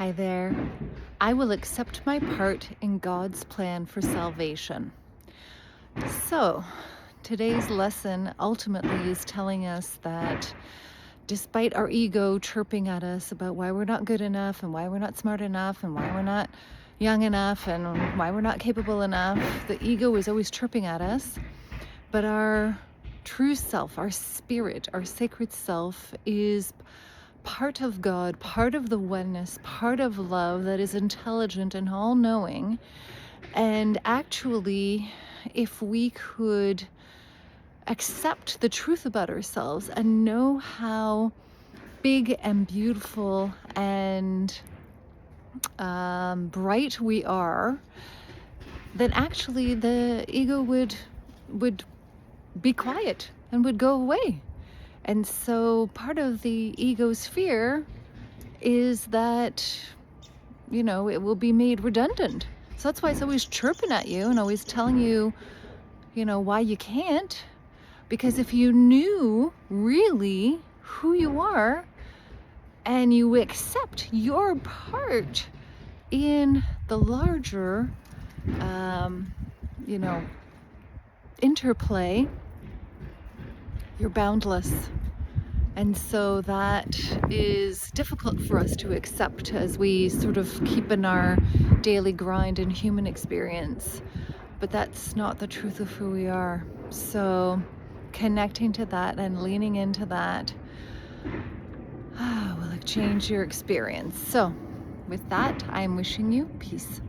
Hi there. I will accept my part in God's plan for salvation. So, today's lesson ultimately is telling us that despite our ego chirping at us about why we're not good enough and why we're not smart enough and why we're not young enough and why we're not capable enough, the ego is always chirping at us. But our true self, our spirit, our sacred self is part of God, part of the oneness, part of love that is intelligent and all-knowing. And actually, if we could accept the truth about ourselves and know how big and beautiful and bright we are, then actually the ego would be quiet and would go away. And so part of the ego's fear is that, it will be made redundant. So that's why it's always chirping at you and always telling you, why you can't. Because if you knew really who you are and you accept your part in the larger, interplay, you're boundless. And so that is difficult for us to accept as we sort of keep in our daily grind and human experience. But that's not the truth of who we are. So connecting to that and leaning into that will change your experience. So with that, I'm wishing you peace.